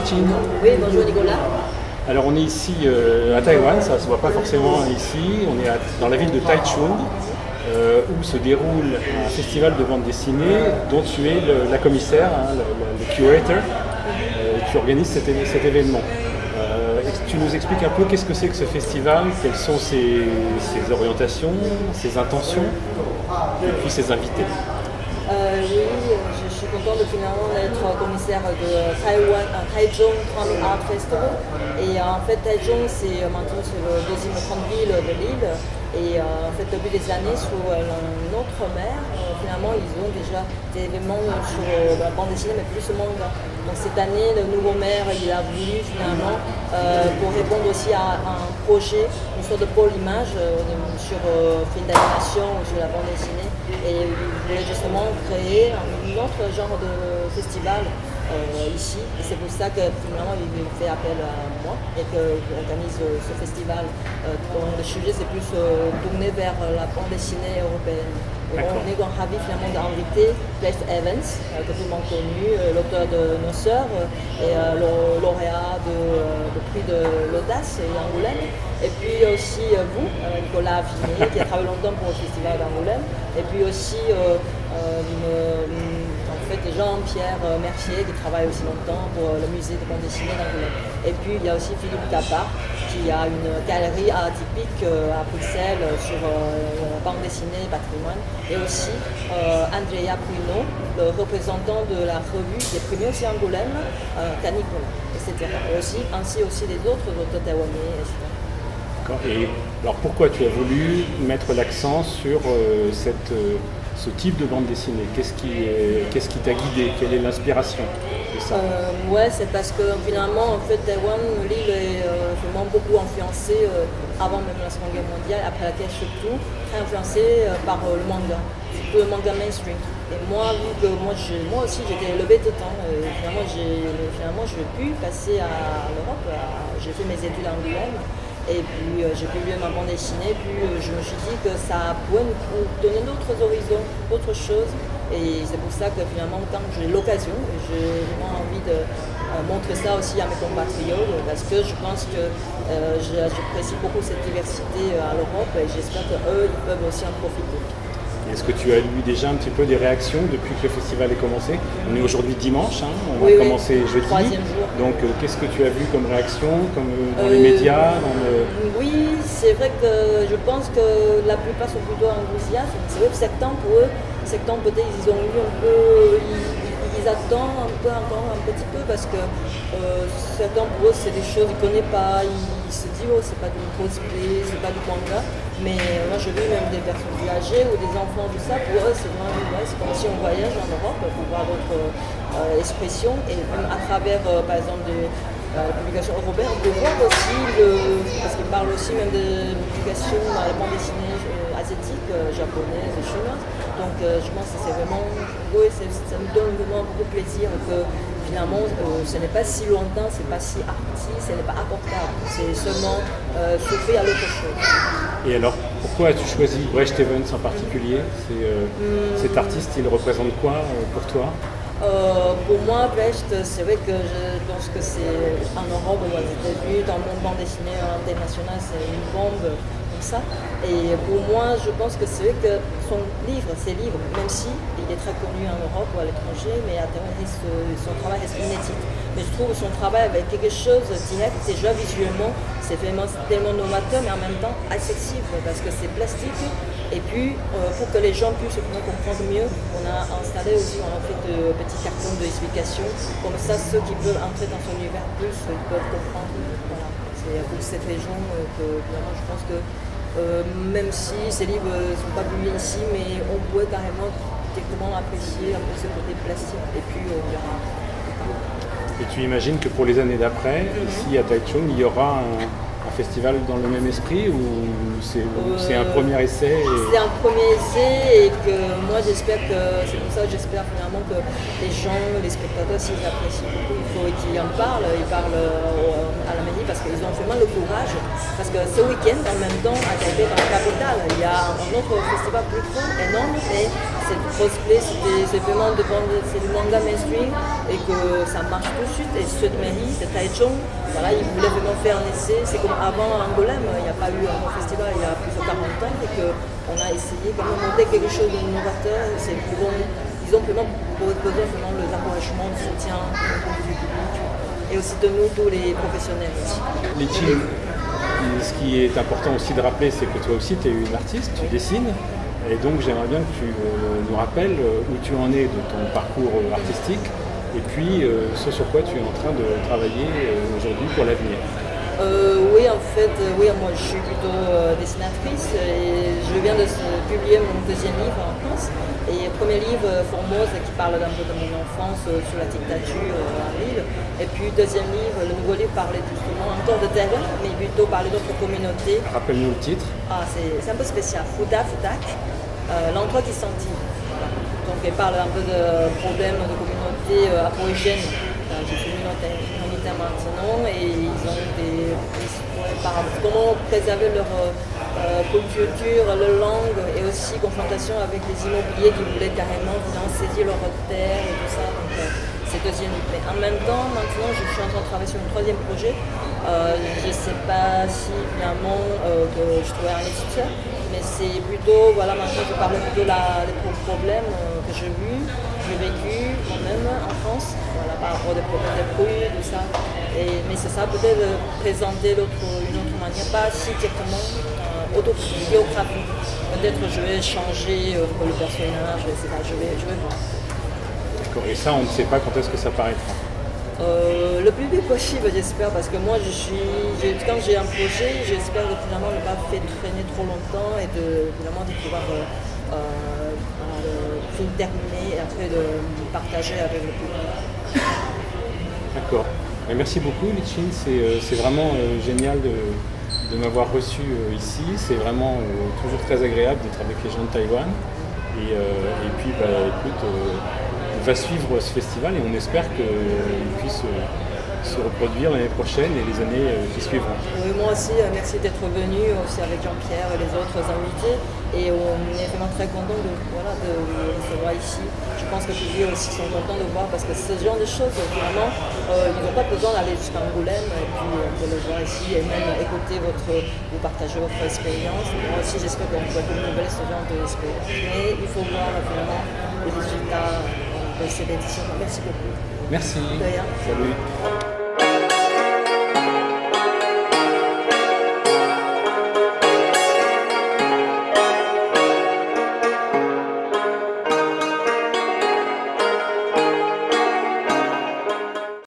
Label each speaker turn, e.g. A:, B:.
A: Christine.
B: Oui, bonjour Nicolas.
A: Alors on est ici à Taïwan, ça ne se voit pas forcément ici, on est dans la ville de Taichung, où se déroule un festival de bande dessinée dont tu es la commissaire, hein, le curator, qui organise cet événement. Tu nous expliques un peu qu'est-ce que c'est que ce festival, quelles sont ses orientations, ses intentions, et puis ses invités.
B: Oui, je suis contente de finalement être commissaire de Taichung Comic Art Festival. Et en fait, Taichung, maintenant c'est le deuxième grande ville de l'île. Et en fait, depuis des années, sous un autre maire, finalement, ils ont déjà des événements sur la bande dessinée, mais plus le manga. Donc cette année, le nouveau maire, il a voulu finalement, pour répondre aussi à un projet, une sorte de pôle image sur film d'animation ou sur la bande dessinée. Et il voulait justement créer un autre genre de festival ici. Et c'est pour ça que finalement il fait appel à moi et que j'organise ce festival. Dont le sujet c'est plus tourné vers la bande dessinée européenne. Et on est ravis finalement d'inviter Beth Evans, que tout le monde connu, l'auteur de Nos Sœurs et le lauréat du prix de l'audace d'Angoulême. Et puis aussi vous, Nicolas Affiné, qui a travaillé longtemps pour le festival d'Angoulême. Et puis aussi en fait Jean-Pierre Mercier qui travaille aussi longtemps pour le musée de bande dessinée d'Angoulême. Et puis il y a aussi Philippe Capard qui a une galerie atypique à Bruxelles sur la bande dessinée patrimoine. Et aussi Andrea Pruno, le représentant de la revue qui est primée aussi à Angoulême, Canicola, etc. Et ainsi aussi les autres auteurs taïwanais, etc.
A: Et alors pourquoi tu as voulu mettre l'accent sur ce type de bande dessinée? Qu'est-ce qui t'a guidé? Quelle est l'inspiration de ça?
B: Ouais, c'est parce que finalement, en fait, Taïwan, l'île est vraiment beaucoup influencée, avant même la Seconde Guerre mondiale, après laquelle surtout, très influencée par le manga, surtout le manga mainstream. Et moi, vu que moi aussi j'étais élevée tout le temps, finalement j'ai pu passer à l'Europe, j'ai fait mes études à Angoulême. Et puis j'ai publié ma bande dessinée, puis je me suis dit que ça pouvait nous donner d'autres horizons, d'autres choses. Et c'est pour ça que finalement, quand j'ai l'occasion, j'ai vraiment envie de montrer ça aussi à mes compatriotes, parce que je pense que j'apprécie beaucoup cette diversité à l'Europe et j'espère qu'eux, ils peuvent aussi en profiter.
A: Est-ce que tu as eu déjà un petit peu des réactions depuis que le festival est commencé? On est aujourd'hui dimanche, hein, on va commencer jeudi.
B: Troisième jour.
A: Donc qu'est-ce que tu as vu comme réaction dans les médias
B: Oui, c'est vrai que je pense que la plupart sont plutôt enthousiastes. C'est vrai que septembre pour eux, peut-être ils ont eu un peu, ils attendent un peu encore un petit peu parce que septembre pour eux c'est des choses qu'ils ne connaissent pas. Ils se disent oh c'est pas du cosplay, c'est pas du manga. Mais moi je vis même des personnes plus âgées ou des enfants, tout ça, pour eux c'est vraiment c'est comme si on voyage en Europe pour voir d'autres expressions. Et même à travers par exemple la publication européenne, on peut voir aussi, parce qu'ils parlent aussi même de publication dans la bande dessinée asiatique, japonaise et chinoise. Donc je pense que c'est vraiment, ça me donne vraiment beaucoup de plaisir que finalement ce n'est pas si lointain, c'est pas si arty, ce n'est pas apportable, c'est seulement s'ouvrir à l'autre chose.
A: Et alors, pourquoi as-tu choisi Brecht Evans en particulier? Cet artiste, il représente quoi pour toi?
B: Pour moi, Brecht, c'est vrai que je pense que c'est en Europe ou aux États-Unis, dans le monde bande dessinée international, c'est une bombe comme ça. Et pour moi, je pense que c'est vrai que ses livres, même si il est très connu en Europe ou à l'étranger, mais à terme, son travail reste inédit. Mais je trouve son travail avec quelque chose de direct, déjà visuellement, c'est vraiment tellement novateur, mais en même temps accessible, parce que c'est plastique. Et puis, pour que les gens puissent comprendre mieux, on a installé aussi, on a fait de petits cartons d'explication. Comme ça, ceux qui peuvent entrer dans son univers plus, ils peuvent comprendre. Voilà. C'est pour cette région que vraiment, je pense que même si ces livres ne sont pas publiés ici, mais on pourrait carrément directement apprécier un peu ce côté plastique. Et puis, on verra.
A: Et tu imagines que pour les années d'après, ici à Taichung, il y aura un festival dans le même esprit ou c'est un premier essai
B: C'est un premier essai et que moi j'espère que, c'est pour ça que j'espère finalement que les gens, les spectateurs, s'ils apprécient beaucoup, il faut qu'ils en parlent, ils parlent à la mairie parce qu'ils ont vraiment le courage. Parce que ce week-end, en même temps, à Taipei, dans la capitale, il y a un autre festival plus grand, énorme, et c'est du cosplay, c'est vraiment c'est du manga mainstream, et que ça marche tout de suite. Et cette mairie de Taichung, voilà, ils voulaient vraiment faire un essai. C'est comme avant Angoulême, il n'y a pas eu un grand festival il y a plus de 40 ans, et qu'on a essayé de monter quelque chose d'innovateur. Ils ont vraiment besoin vraiment de l'encouragement, du soutien du public, et aussi de nous, tous les professionnels aussi.
A: Li-Chin, ce qui est important aussi de rappeler, c'est que toi aussi tu es une artiste, tu dessines. Et donc j'aimerais bien que tu nous rappelles où tu en es de ton parcours artistique et puis ce sur quoi tu es en train de travailler aujourd'hui pour l'avenir.
B: Oui, en fait, oui, moi je suis plutôt dessinatrice et je viens de publier mon deuxième livre en France. Et premier livre, Formose, qui parle un peu de mon enfance sous la dictature à Lille. Et puis deuxième livre, le nouveau livre parlait justement encore de Taïwan, mais plutôt parlait d'autres communautés.
A: Rappelle-nous le titre.
B: C'est un peu spécial, Fudak, l'endroit qui sentit. Voilà. Donc elle parle un peu de problèmes de communautés aborigènes. J'ai fait minoritaire maintenant et ils ont des comment préserver leur culture, leur langue et aussi confrontation avec les immobiliers qui voulaient carrément saisir leur terre et tout ça. Donc c'est deuxième. Mais en même temps, maintenant je suis en train de travailler sur un troisième projet. Je ne sais pas si finalement que je trouvais un éditeur, mais c'est plutôt, voilà, maintenant je parle plutôt des problèmes que j'ai vécu moi-même en France, voilà, par rapport aux problèmes de bruit, tout ça. Mais c'est ça, peut-être présenter une autre manière, pas si directement autobiographique. Peut-être je vais changer le personnage, je sais pas, je vais voir.
A: D'accord, et ça on ne sait pas quand est-ce que ça paraîtra.
B: Le plus vite possible, j'espère, parce que moi, quand j'ai un projet, j'espère que finalement ne pas faire traîner trop longtemps et de pouvoir tout terminer et après de partager avec le public.
A: D'accord. Et merci beaucoup, Li-Chin. C'est vraiment génial de m'avoir reçu ici. C'est vraiment toujours très agréable d'être avec les gens de Taïwan. Et puis, écoute, on va suivre ce festival et on espère qu'il puisse se reproduire l'année prochaine et les années qui suivront.
B: Oui, moi aussi, merci d'être venu aussi avec Jean-Pierre et les autres invités. Et on est vraiment très contents de se voir ici. Je pense que les publics aussi sont contents de voir parce que ce genre de choses, vraiment, ils n'ont pas besoin d'aller jusqu'à Angoulême et puis on peut le voir ici et même écouter vous partager votre expérience. Moi aussi, j'espère qu'on peut renouveler ce genre d'expérience. Mais il faut voir vraiment les résultats de cette édition. Merci beaucoup.
A: Merci.
B: De rien.
A: Salut.